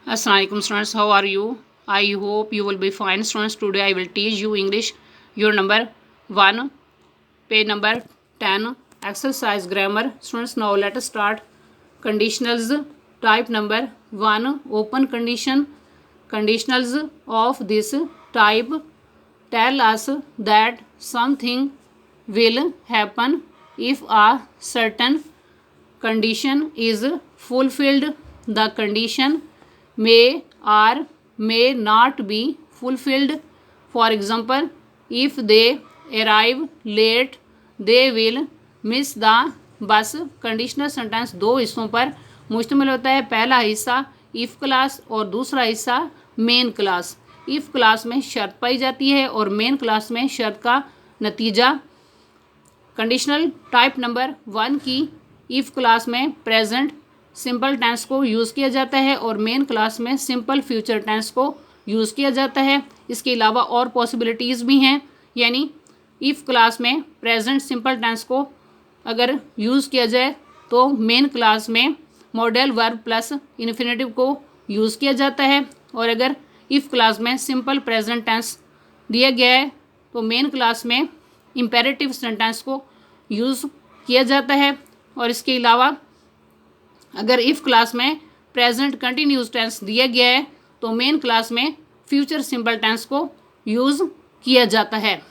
Assalamualaikum students, how are you? I hope you will be fine students. Today I will teach you English, your number 1, page number 10, exercise grammar. Students, now let us start. Conditionals, type number 1, open condition. Conditionals of this type tell us that something will happen if a certain condition is fulfilled. The condition may or may not be fulfilled. For example, if they arrive late, they will miss the bus. Conditional sentence दो हिस्सों पर मुश्तमिल होता है. पहला हिस्सा if class और दूसरा हिस्सा मेन क्लास. इफ़ क्लास में शर्त पाई जाती है और मेन क्लास में शर्त का नतीजा. कंडीशनल टाइप नंबर 1 की इफ़ क्लास में प्रेजेंट सिंपल टेंस को यूज़ किया जाता है और मेन क्लास में सिंपल फ्यूचर टेंस को यूज़ किया जाता है. इसके अलावा और पॉसिबिलिटीज़ भी हैं, यानी इफ़ क्लास में प्रेजेंट सिंपल टेंस को अगर यूज़ किया जाए तो मेन क्लास में मॉडल वर्ब प्लस इन्फिनेटिव को यूज़ किया जाता है, और अगर इफ़ क्लास में सिंपल प्रेजेंट टेंस दिया गया है तो मेन क्लास में इम्पेरेटिव सेंटेंस को यूज़ किया जाता है. और इसके अलावा अगर इफ़ क्लास में प्रेजेंट कंटिन्यूस टेंस दिया गया है तो मेन क्लास में फ्यूचर सिंपल टेंस को यूज़ किया जाता है.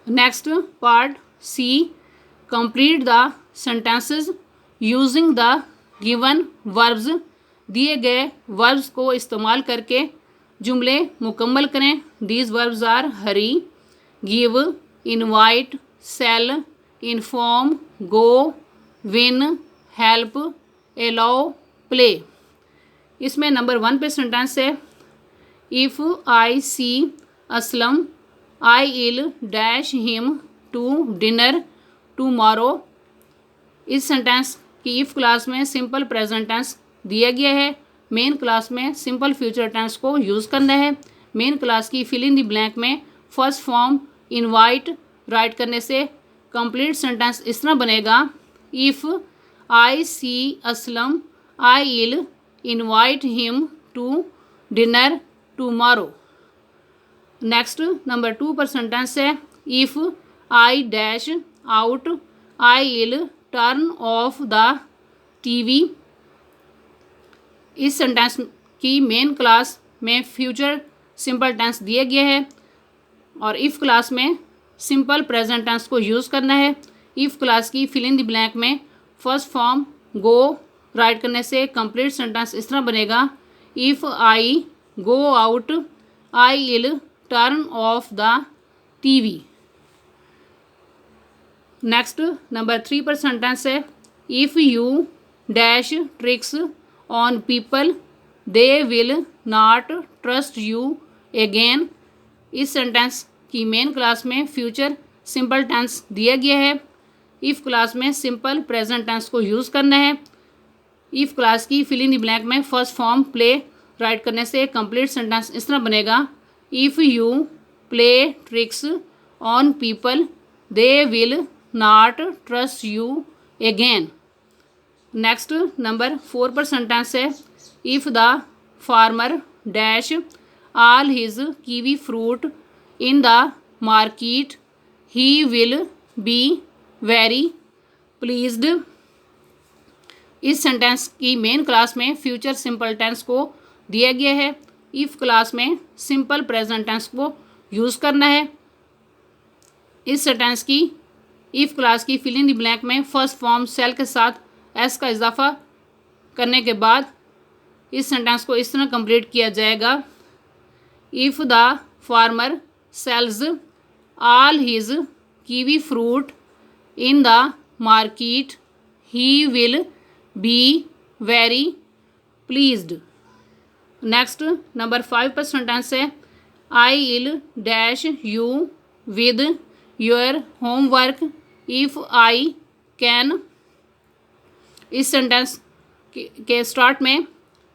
Next part C, complete the sentences using the given verbs. दिए गए वर्ब्स को इस्तेमाल करके जुमले मुकम्मल करें. These verbs are hurry, give, invite, sell, inform, go, win, help, allow, play. इसमें नंबर 1 पे सेंटेंस है, if I see Aslam I will dash him to dinner tomorrow. इस सेंटेंस की इफ़ क्लास में सिंपल प्रेजेंट टेंस दिया गया है. Main clause में सिंपल फ्यूचर टेंस को यूज़ करना है. मेन क्लास की फिल इन द ब्लैंक में फर्स्ट फॉर्म इनवाइट राइट करने से कंप्लीट सेंटेंस इस तरह बनेगा, if I see Aslam I will invite him to dinner tomorrow. Next number 2 पर सेंटेंस है, if I dash out I will turn off the TV. इस sentence की मेन क्लास में फ्यूचर सिंपल टेंस दिया गया है और इफ़ क्लास में सिंपल प्रेजेंट टेंस को यूज़ करना है. इफ़ क्लास की फिल इन द ब्लैंक में फर्स्ट फॉर्म गो राइट करने से कंप्लीट सेंटेंस इस तरह बनेगा, if I go out I will turn off the TV. Next number 3 पर सेंटेंस है, if you dash tricks on people they will not trust you again. इस sentence की main clause में फ्यूचर सिंपल टेंस दिया गया है. If clause में simple present tense को यूज़ करना है. इफ़ क्लास की फिल इन द ब्लैंक में फर्स्ट फॉर्म प्ले राइट करने से कंप्लीट सेंटेंस इस तरह बनेगा, if you play tricks on people they will not trust you again. Next number 4 पर सेंटेंस है, if the farmer dash all his kiwi fruit in the market he will be very pleased. इस sentence की main clause में future simple tense को दिया गया है. If clause में सिंपल प्रेजेंट टेंस को यूज़ करना है. इस सेंटेंस की इफ़ क्लास की फिल इन द ब्लैंक में फर्स्ट फॉर्म सेल के साथ एस का इजाफा करने के बाद इस सेंटेंस को इस तरह कंप्लीट किया जाएगा, if the farmer sells all his kiwi fruit in the market he will be very pleased. Next number 5 पर सेंटेंस है, I will dash you with your homework if I can. इस sentence के start में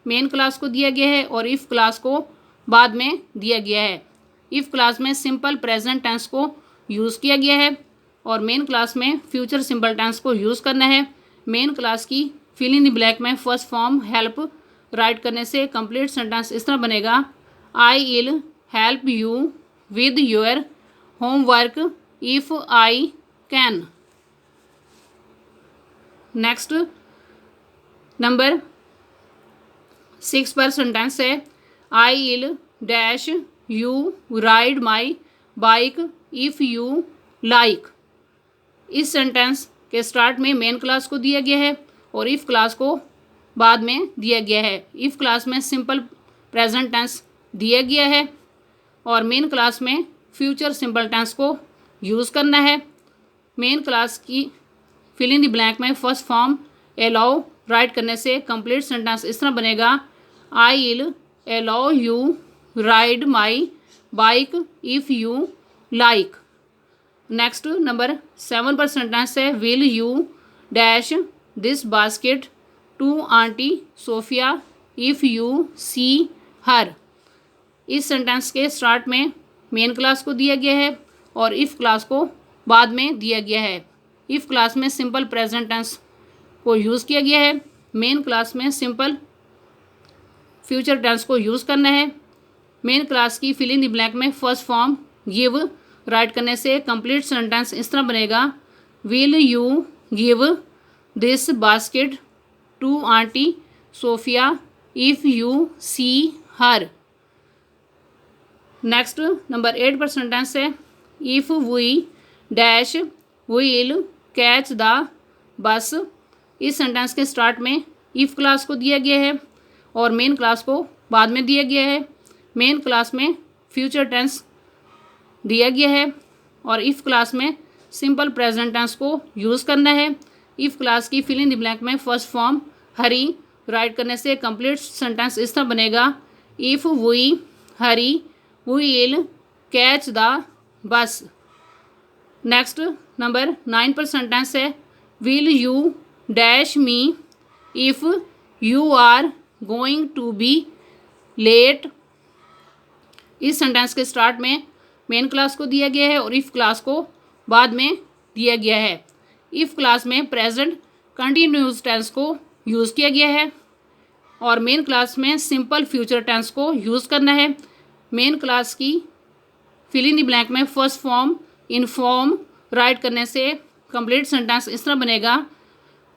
main clause को दिया गया है और इफ़ क्लास को बाद में दिया गया है. इफ़ क्लास में सिंपल प्रेजेंट टेंस को यूज़ किया गया है और मेन क्लास में फ्यूचर सिंपल टेंस को यूज़ करना है. मेन क्लास की फिल इन द ब्लैंक में फर्स्ट फॉर्म हेल्प राइट करने से कंप्लीट सेंटेंस इस तरह बनेगा, I will help you with your homework if I can. Next number 6 पर सेंटेंस है, I will dash you ride my bike if you like. इस sentence के स्टार्ट में मेन क्लास को दिया गया है और इफ़ क्लास को बाद में दिया गया है। इफ़ क्लास में सिंपल प्रेजेंट टेंस दिया गया है और मेन क्लास में फ्यूचर सिंपल टेंस को यूज़ करना है। मेन क्लास की फिल इन द ब्लैंक में फर्स्ट फॉर्म अलाउ राइट करने से कंप्लीट सेंटेंस इस तरह बनेगा, I will allow you ride my bike if you like. Next number 7 पर सेंटेंस है, will you dash this basket to aunty Sophia if you see हर। इस sentence के start में मेन क्लास को दिया गया है और इफ़ क्लास को बाद में दिया गया है। इफ़ क्लास में सिंपल प्रेजेंट टेंस को यूज़ किया गया है, मेन क्लास में सिंपल फ्यूचर टेंस को यूज़ करना है। मेन क्लास की फिल इन द ब्लैंक में फर्स्ट फॉर्म गिव राइट करने से कंप्लीट सेंटेंस इस तरह बनेगा, will you give this basket to aunty Sophia if you see her. Next number 8 पर सेंटेंस है, if we dash will catch the bus. इस sentence के स्टार्ट में इफ़ क्लास को दिया गया है और मेन क्लास को बाद में दिया गया है। मेन क्लास में फ्यूचर टेंस दिया गया है और इफ़ क्लास में सिंपल प्रेजेंट टेंस को यूज़ करना है। इफ़ क्लास की फिल इन द ब्लैंक में फर्स्ट फॉर्म हरी राइट करने से कंप्लीट सेंटेंस इस तरह बनेगा, if we hurry we will catch the bus. Next number 9 पर सेंटेंस है, will you dash me if you are going to be late. इस sentence के स्टार्ट में मेन क्लास को दिया गया है और इफ़ क्लास को बाद में दिया गया है। इफ़ क्लास में प्रेजेंट कंटिन्यूस टेंस को यूज़ किया गया है और मेन क्लास में सिंपल फ्यूचर टेंस को यूज़ करना है। मेन क्लास की फिल इन द ब्लैंक में फर्स्ट फॉर्म इन्फॉर्म राइट करने से कंप्लीट सेंटेंस इस तरह बनेगा,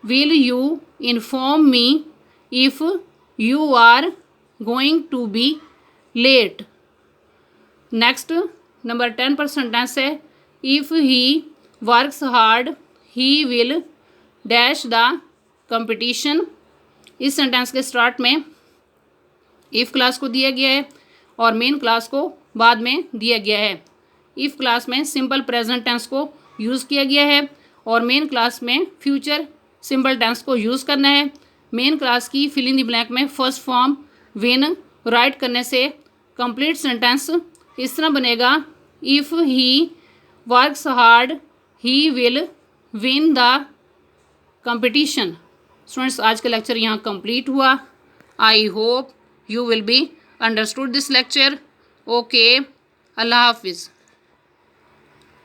will you inform me if you are going to be late. Next number 10 पर सेंटेंस है, if he works hard he will dash the competition. इस sentence के स्टार्ट में इफ़ क्लास को दिया गया है और मेन क्लास को बाद में दिया गया है। इफ़ क्लास में सिंपल प्रेजेंट टेंस को यूज़ किया गया है और मेन क्लास में फ्यूचर सिंपल टेंस को यूज़ करना है। मेन क्लास की फिल इन द ब्लैंक में फर्स्ट फॉर्म विन राइट करने से कंप्लीट सेंटेंस इस तरह बनेगा, if he works hard he will win the competition. Students, आज का लेक्चर यहाँ कंप्लीट हुआ। I hope you will be understood this lecture. Okay, Allah Hafiz.